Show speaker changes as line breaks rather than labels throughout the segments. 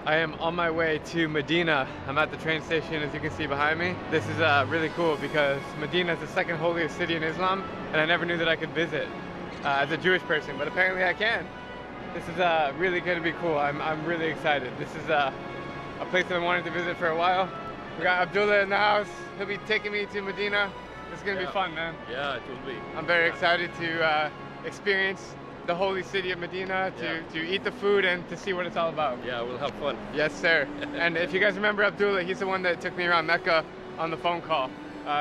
I am on my way to Medina. I'm at the train station, as you can see behind me. This is really cool because Medina is the second holiest city in Islam, and I never knew that I could visit as a Jewish person, but apparently I can. This is really going to be cool. I'm really excited. This is a place that I wanted to visit for a while. We got Abdullah in the house. He'll be taking me to Medina. It's going to be fun, man.
Yeah, it will be.
I'm very excited to experience the holy city of Medina, to eat the food and to see what it's all about.
Yeah, we'll have fun.
Yes, sir. And if you guys remember Abdullah, he's the one that took me around Mecca on the phone call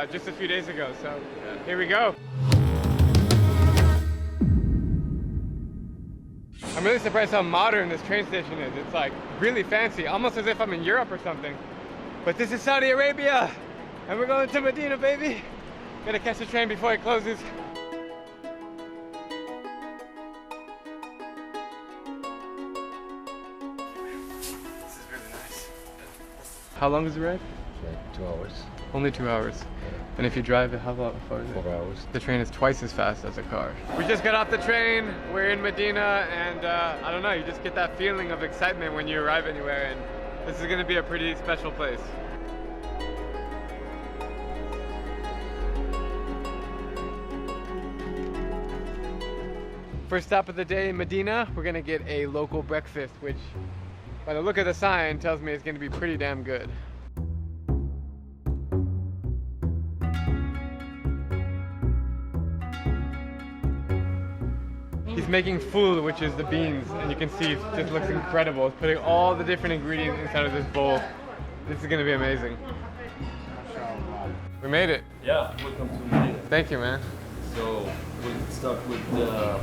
just a few days ago. So here we go. I'm really surprised how modern this train station is. It's like really fancy, almost as if I'm in Europe or something. But this is Saudi Arabia, and we're going to Medina, baby. Gotta catch the train before it closes. How long is the ride?
Like 2 hours.
Only 2 hours.
Yeah.
And if you drive it, how far is it?
4 hours.
The train is twice as fast as a car. We just got off the train, we're in Medina, and I don't know, you just get that feeling of excitement when you arrive anywhere, and this is gonna be a pretty special place. First stop of the day in Medina, we're gonna get a local breakfast, which by the look of the sign tells me it's gonna be pretty damn good. He's making fool, which is the beans, and you can see it just looks incredible. It's putting all the different ingredients inside of this bowl. This is gonna be amazing. We made it.
Yeah, welcome to Medina.
Thank you, man.
So we'll start with the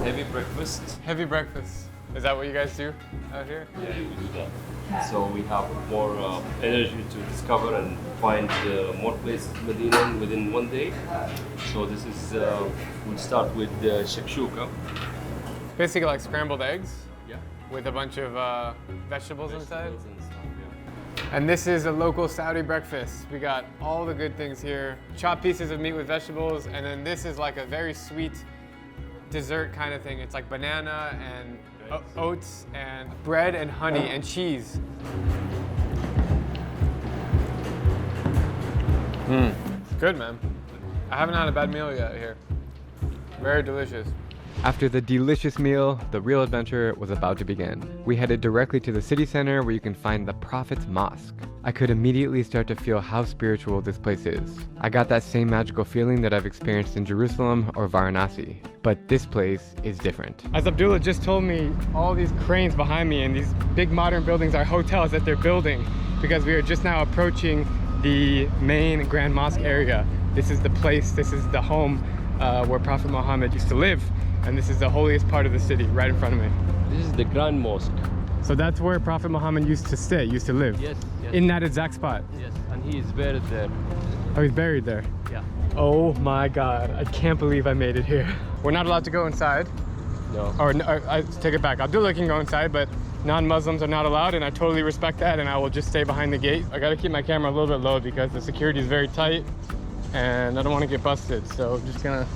heavy breakfast.
Heavy breakfast. Is that what you guys do out here?
Yeah, we do that. So we have more energy to discover and find more places in Medina within one day. So this is, we'll start with shakshuka.
Basically like scrambled eggs?
Yeah.
With a bunch of vegetables inside?
And stuff, yeah.
And this is a local Saudi breakfast. We got all the good things here. Chopped pieces of meat with vegetables, and then this is like a very sweet dessert kind of thing. It's like banana and oats and bread and honey and cheese. Good, man. I haven't had a bad meal yet here. Very delicious. After the delicious meal, the real adventure was about to begin. We headed directly to the city center where you can find the Prophets Mosque. I could immediately start to feel how spiritual this place is. I got that same magical feeling that I've experienced in Jerusalem or Varanasi, but this place is different. As Abdullah just told me, all these cranes behind me and these big modern buildings are hotels that they're building, because we are just now approaching the main Grand Mosque area. This is the place, this is the home where Prophet Muhammad used to live. And this is the holiest part of the city, right in front of me.
This is the Grand Mosque.
So that's where Prophet Muhammad used to stay, used to live?
Yes, yes.
In that exact spot?
Yes, and he is buried there.
Oh, he's buried there?
Yeah.
Oh my God, I can't believe I made it here. We're not allowed to go inside.
No.
Or I take it back. Abdullah can go inside, but non-Muslims are not allowed, and I totally respect that, and I will just stay behind the gate. I gotta keep my camera a little bit low because the security is very tight, and I don't want to get busted, so I'm just gonna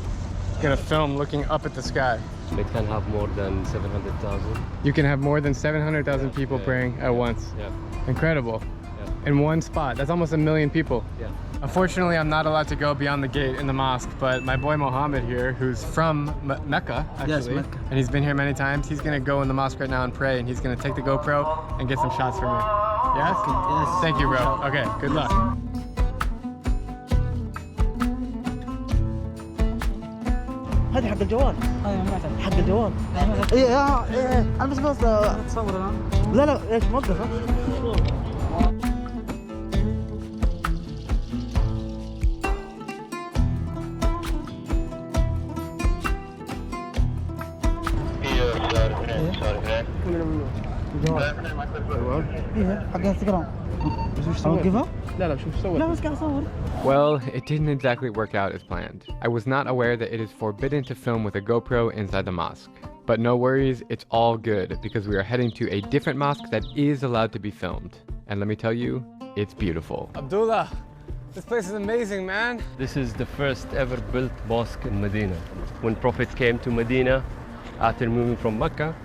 film looking up at the sky.
It can have more than 700,000.
You can have more than 700,000 people praying at once.
Yeah.
Incredible.
Yeah.
In one spot. That's almost 1 million people.
Yeah.
Unfortunately, I'm not allowed to go beyond the gate in the mosque, but my boy Mohammed here, who's from Mecca, actually,
yes, Mecca,
and he's been here many times, he's gonna go in the mosque right now and pray, and he's gonna take the GoPro and get some shots for me. Yes?
Yes.
Thank you, bro. Okay, good luck.
هذه حق الجوال. حق الجوال. ايه انا بس تصور الان. لا ايش موقفه؟ الجوال. ايه حق انستغرام. بس وش اوقفه؟ لا لا شوف صور. لا بس قاعد اصور.
Well, it didn't exactly work out as planned. I was not aware that it is forbidden to film with a GoPro inside the mosque. But no worries, it's all good because we are heading to a different mosque that is allowed to be filmed. And let me tell you, it's beautiful. Abdullah, this place is amazing, man.
This is the first ever built mosque in Medina. When Prophet came to Medina after moving from Mecca,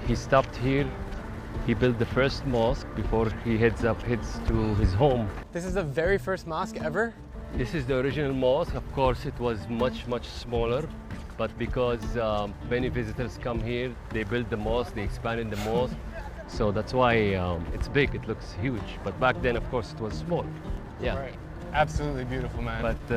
he stopped here He built the first mosque before he heads to his home.
This is the very first mosque ever?
This is the original mosque. Of course, it was much smaller, but because many visitors come here, they built the mosque, they expanded the mosque. So that's why it's big, it looks huge. But back then, of course, it was small. Yeah.
Right. Absolutely beautiful, man.
But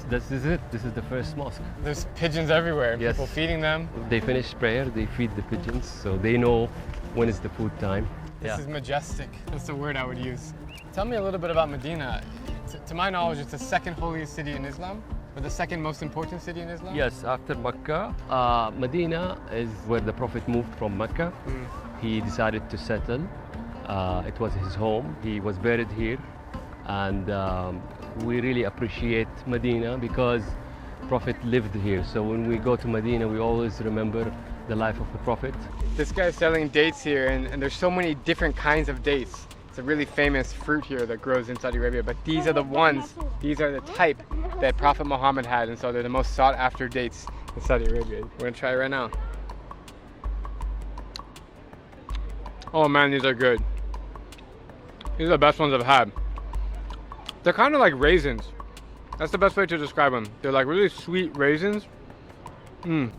this is it. This is the first mosque.
There's pigeons everywhere.
Yes.
People feeding them.
They finish prayer, they feed the pigeons, so they know when is the food time.
This is majestic. That's the word I would use. Tell me a little bit about Medina. To my knowledge, it's the second holiest city in Islam, or the second most important city in Islam?
Yes, after Mecca, Medina is where the Prophet moved from Mecca. He decided to settle. It was his home. He was buried here, and we really appreciate Medina because Prophet lived here. So when we go to Medina, we always remember the life of the Prophet.
This guy's selling dates here, and there's so many different kinds of dates. It's a really famous fruit here that grows in Saudi Arabia, but these are the ones, these are the type that Prophet Muhammad had, and so they're the most sought after dates in Saudi Arabia. We're gonna try it right now. Oh man, these are good. These are the best ones I've had. They're kind of like raisins. That's the best way to describe them. They're like really sweet raisins.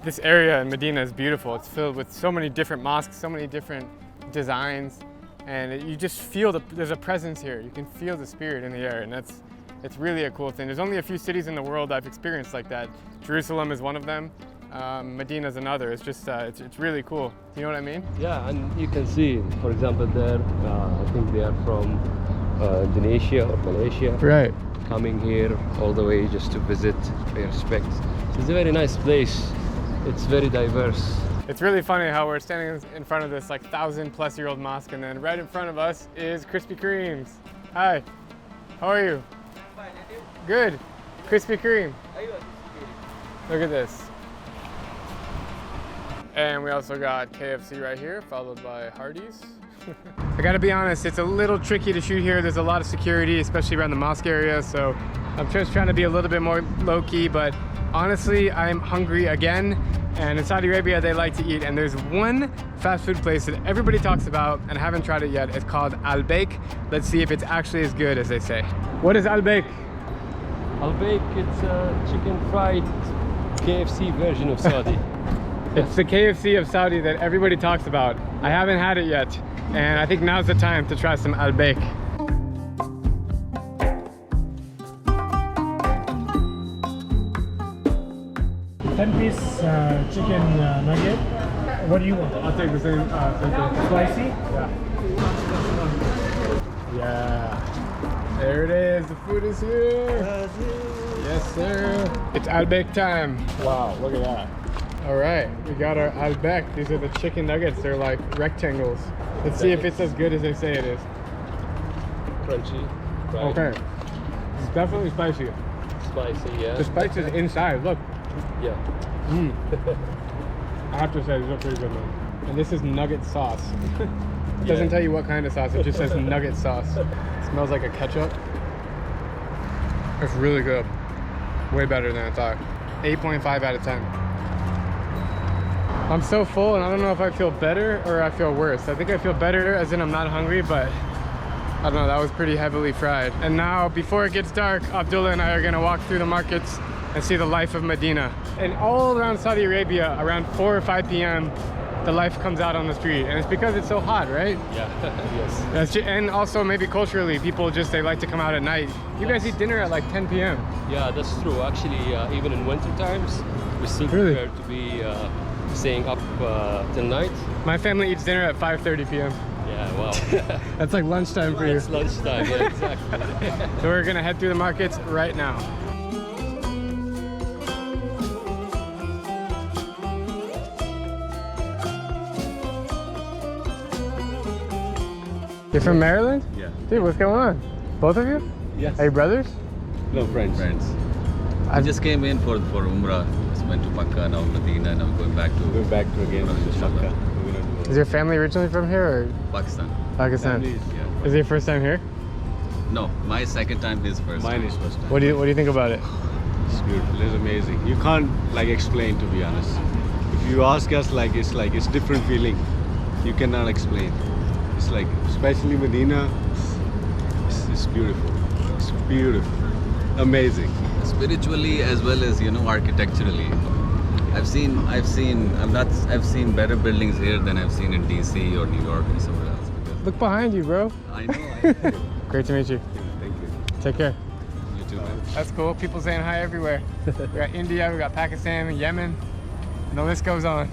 This area in Medina is beautiful. It's filled with so many different mosques, so many different designs, and you just feel there's a presence here. You can feel the spirit in the air, and it's really a cool thing. There's only a few cities in the world I've experienced like that. Jerusalem is one of them. Medina's another. It's just it's really cool. You know what I mean?
Yeah, and you can see, for example, there. I think they are from Indonesia or Malaysia.
Right.
Coming here all the way just to visit, pay respects. So it's a very nice place. It's very diverse.
It's really funny how we're standing in front of this like 1,000+ year old mosque, and then right in front of us is Krispy Kreme's. Hi, how are you?
Fine, and you?
Good. Krispy Kreme.
Are you?
Look at this. And we also got KFC right here, followed by Hardee's. I gotta be honest, it's a little tricky to shoot here. There's a lot of security, especially around the mosque area, so I'm just trying to be a little bit more low-key, but honestly, I'm hungry again. And in Saudi Arabia, they like to eat, and there's one fast food place that everybody talks about, and I haven't tried it yet. It's called Al Baik. Let's see if it's actually as good as they say. What is Al Baik?
Al Baik, it's a chicken fried KFC version of Saudi.
It's the KFC of Saudi that everybody talks about. I haven't had it yet, and I think now's the time to try some Al Baik.
Ten-piece chicken nugget. What do you want?
I'll take the same thing.
Spicy?
Yeah. There it is. The food is here. Yes, sir. It's Al Baik time. Wow, look at that. All right, we got our Al Baik. These are the chicken nuggets. They're like rectangles. Let's see if it's as good as they say it is.
Crunchy. Fried.
Okay. It's definitely spicy.
Spicy, yeah.
The spice is inside. Look.
Yeah.
I have to say, these are pretty good, man. And this is nugget sauce. It doesn't tell you what kind of sauce, it just says nugget sauce. It smells like a ketchup. It's really good. Way better than I thought. 8.5 out of 10. I'm so full, and I don't know if I feel better or I feel worse. I think I feel better as in I'm not hungry, but I don't know, that was pretty heavily fried. And now, before it gets dark, Abdullah and I are gonna walk through the markets and see the life of Medina. And all around Saudi Arabia, around 4 or 5 p.m., the life comes out on the street. And it's because it's so hot, right?
Yeah, yes.
And also maybe culturally, people just, they like to come out at night. You guys eat dinner at like 10 p.m.
Yeah, that's true. Actually, even in winter times, we still
Really?
prefer to be staying up till night.
My family eats dinner at 5:30 p.m.
Yeah, wow.
That's like lunchtime for you.
It's lunchtime, yeah, exactly.
So we're gonna head through the markets right now. You're from Maryland?
Yeah.
Dude, what's going on? Both of you?
Yes.
Are you brothers?
No, friends. I just came in for Umrah. Just went to Mecca, now Medina, and I'm going back to
again to
Inshallah.
Is your family originally from here or
Pakistan.
Pakistan?
Yeah.
Is it your first time here?
No, my second time is first.
Mine
time.
is first time.
What do you think about it?
It's beautiful. It's amazing. You can't like explain, to be honest. If you ask us, it's different feeling. You cannot explain. It's like, especially Medina, it's beautiful. It's beautiful. Amazing.
Spiritually as well as, you know, architecturally. I've seen better buildings here than I've seen in DC or New York or somewhere else.
Look behind you, bro.
I know.
Great to meet you.
Thank you.
Take care.
You too, man.
That's cool. People saying hi everywhere. We got India, we got Pakistan, Yemen, and the list goes on.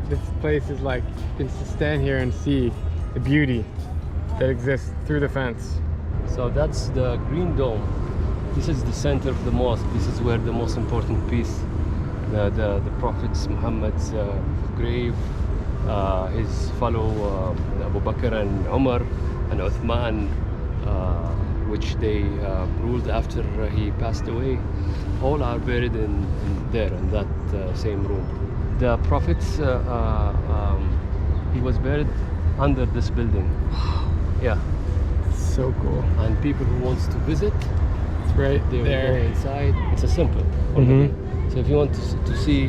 This place is like, just to stand here and see the beauty that exists through the fence.
So that's the green dome. This is the center of the mosque. This is where the most important piece, the Prophets Muhammad's grave, his fellow Abu Bakr and Umar and Uthman, which they ruled after he passed away, all are buried in there in that same room. The Prophet, he was buried under this building. Yeah.
So cool.
And people who wants to visit,
It's right
they will go
there.
inside. It's a simple. So if you want to see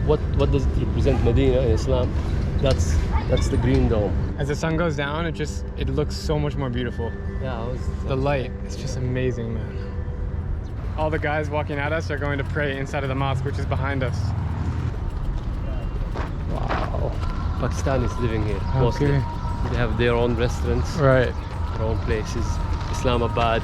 what does it represent Medina in Islam, that's the green dome.
As the sun goes down, it looks so much more beautiful.
Yeah,
The light, it's just amazing, man. All the guys walking at us are going to pray inside of the mosque, which is behind us. Wow.
Pakistanis living here mostly.
Okay.
They have their own restaurants,
Right,
their own places. Islamabad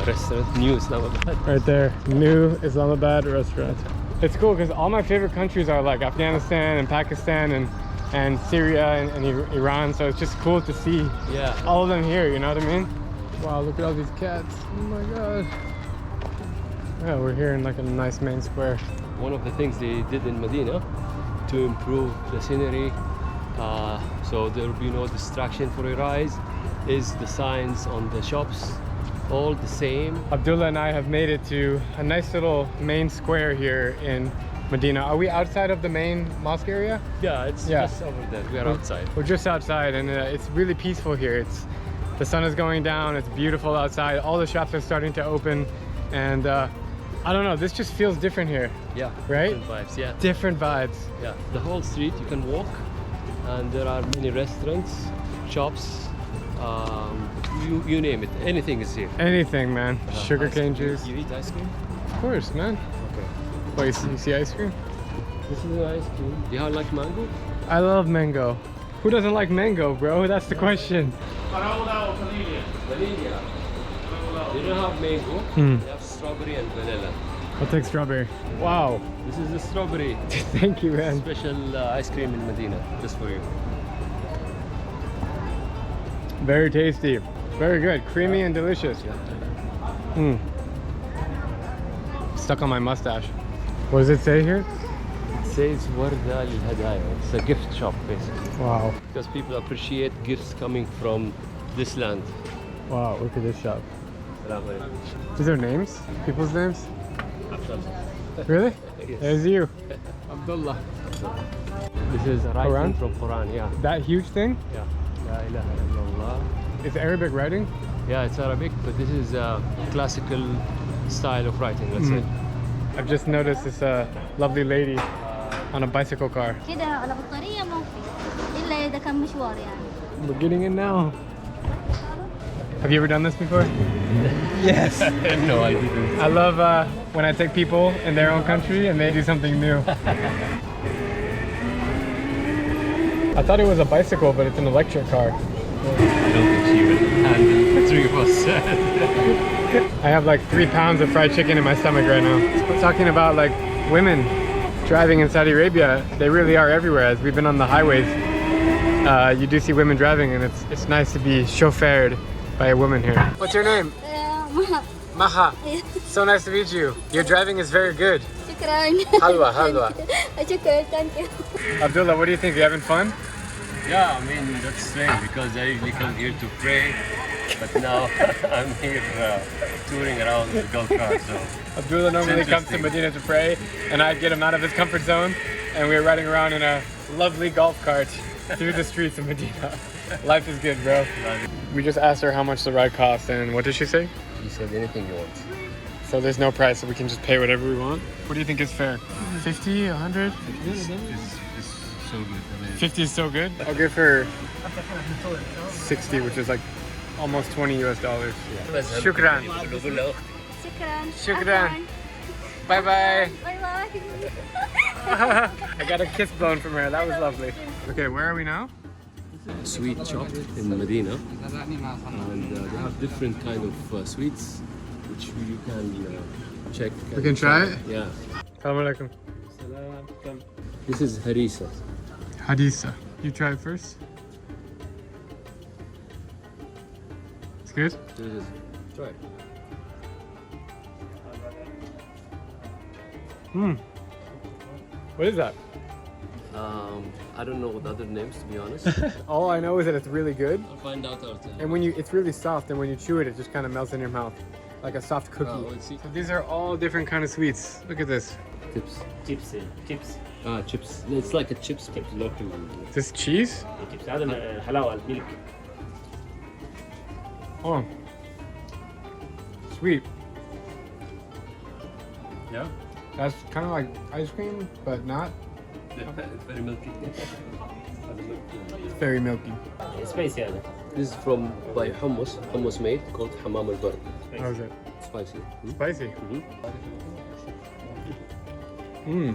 restaurant, new Islamabad.
right there. New Islamabad restaurant. It's cool because all my favorite countries are like Afghanistan and Pakistan and Syria and Iran. So it's just cool to see
Yeah.
all of them here, you know what I mean? Wow, look at all these cats. Oh my god. Yeah, we're here in like a nice main square.
One of the things they did in Medina to improve the scenery, so there will be no distraction for your eyes, is the signs on the shops, all the same.
Abdullah and I have made it to a nice little main square here in Medina. Are we outside of the main mosque area?
Yeah, it's
Yeah.
just over there. We are outside.
We're just outside and it's really peaceful here. The sun is going down, it's beautiful outside. All the shops are starting to open and I don't know, this just feels different here.
Yeah.
Right?
Different vibes. Yeah.
Different vibes.
Yeah. The whole street you can walk, and there are many restaurants, shops. You name it. Anything is here.
Anything, man. Sugarcane
Ice cream.
juice.
You eat ice cream?
Of course, man.
Okay.
Oh, you see ice cream?
This is an ice cream. Do you like mango?
I love mango. Who doesn't like mango, bro? That's the question.
Vanilla. They don't have mango.
Hmm.
They have strawberry and vanilla.
I'll take strawberry. Wow.
This is the strawberry.
Thank you, man.
Special ice cream in Medina, just for you.
Very tasty. Very good. Creamy and delicious. Mm. Stuck on my mustache. What does it say here?
It says Warda lil Hadaya. It's a gift shop basically.
Wow.
Because people appreciate gifts coming from this land.
Wow, look at this shop.
Salaam alaikum.
These are names? People's names?
Abdullah.
Really?
Yes.
There's you. Abdullah.
This is a
Quran?
writing from Quran, yeah.
That huge thing?
Yeah. La ilaha illallah.
It's Arabic writing?
Yeah, it's Arabic, but this is a classical style of writing, let's say.
I've just noticed this lovely lady on a bicycle car.
كده على بطارية ما في إلا إذا كان مشوار يعني.
We're getting in now. Have you ever done this before?
Yes. No, I didn't.
I love when I take people in their own country and they do something new. I thought it was a bicycle, but it's an electric car.
I don't think she will handle the three of us.
I have like 3 pounds of fried chicken in my stomach right now. We're talking about like women driving in Saudi Arabia. They really are everywhere. As we've been on the highways, you do see women driving, and it's nice to be chauffeured by a woman here. What's your name? Maha. So nice to meet you. Your driving is very good.
شكرا.
Halwa, halwa.
شكرا, thank you.
Abdullah, what do you think? You having fun?
Yeah, I mean, that's strange because I usually come here to pray, but now I'm here touring around with golf cart, so.
Abdullah normally comes to
interesting.
Medina to pray, and I get him out of his comfort zone, and we're riding around in a lovely golf cart through the streets of Medina. Life is good, bro. We just asked her how much the ride costs, and what did she say?
You said anything you want.
So there's no price, so we can just pay whatever we want. What do you think is fair? 50, 100?
This
so good. Amazing.
50 is so good? I'll give her 60, which is like almost $20 US. Shukran.
شكرا.
Shukran. Bye bye.
باي باي.
I got a kiss blown from her. That was lovely. Okay, where are we now?
Sweet shop in Medina, and they have different kind of sweets, which you can check.
We can try it?
Yeah.
Assalamu alaikum.
This is harissa.
Hadisa. You try it first? It's good?
Try it.
What is that?
I don't know the other names, to be honest.
All I know is that it's really good.
I'll find out after.
And it's really soft, and when you chew it, it just kind of melts in your mouth. Like a soft cookie.
Oh, let's see.
So these are all different kind of sweets. Look at this.
Chips.
chips.
Ah, chips. It's like a chips, but local.
This cheese?
chips هذا الحلاوه الميلك.
Oh. Sweet.
Yeah.
That's kind of like ice cream, but not.
It's very milky.
It's very milky.
سبايسي هذا.
This is from by hummus made called hamam al bar.
How is it?
Spicy.
Spicy.
Mhm.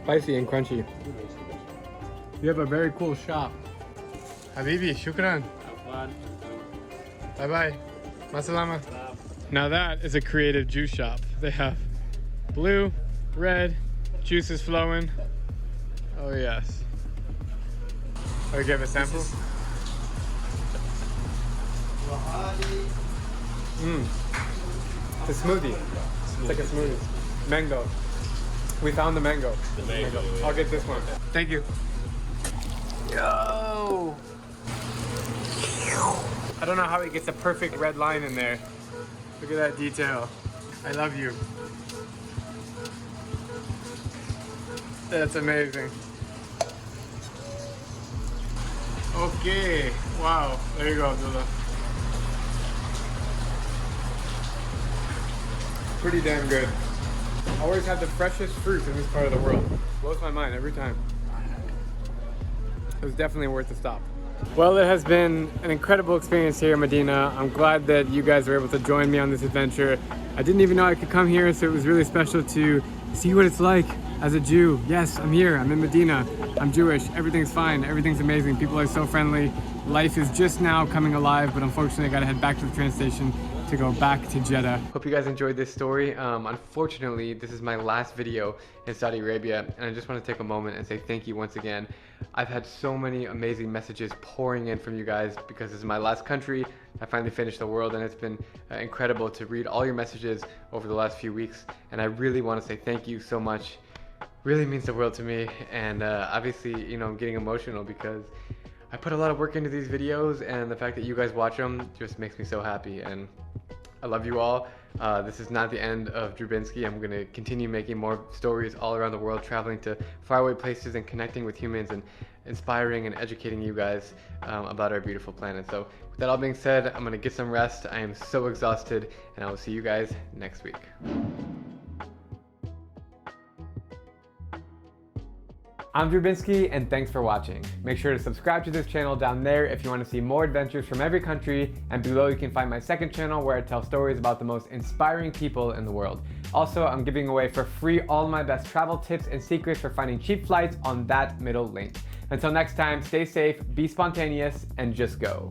Spicy and crunchy. You have a very cool shop. Habibi, shukran. Bye bye. Masalama. Now that is a creative juice shop. They have blue, red, juices flowing. Oh yes. Oh, you give a sample? It's a smoothie. It's like a smoothie. Mango. We found the mango. Mango. I'll get this one. Thank you. Yo! I don't know how he gets a perfect red line in there. Look at that detail. I love you. That's amazing. Okay. Wow. There you go, Abdullah. Pretty damn good. Always have the freshest fruit in this part of the world. Blows my mind every time. It was definitely worth the stop. Well, it has been an incredible experience here in Medina. I'm glad that you guys were able to join me on this adventure. I didn't even know I could come here, so it was really special to see what it's like as a Jew. Yes, I'm here, I'm in Medina. I'm Jewish, everything's fine, everything's amazing. People are so friendly. Life is just now coming alive, but unfortunately I gotta head back to the train station to go back to Jeddah. Hope you guys enjoyed this story. Unfortunately, this is my last video in Saudi Arabia, and I just want to take a moment and say thank you once again. I've had so many amazing messages pouring in from you guys because this is my last country. I finally finished the world, and it's been incredible to read all your messages over the last few weeks, and I really want to say thank you so much. Really means the world to me, and obviously, you know, I'm getting emotional because I put a lot of work into these videos, and the fact that you guys watch them just makes me so happy, and I love you all. This is not the end of Drew Binsky. I'm going to continue making more stories all around the world, traveling to faraway places and connecting with humans and inspiring and educating you guys about our beautiful planet. So with that all being said, I'm going to get some rest. I am so exhausted, and I will see you guys next week. I'm Drew Binsky, and thanks for watching. Make sure to subscribe to this channel down there if you want to see more adventures from every country, and below you can find my second channel where I tell stories about the most inspiring people in the world. Also, I'm giving away for free all my best travel tips and secrets for finding cheap flights on that middle link. Until next time, stay safe, be spontaneous, and just go.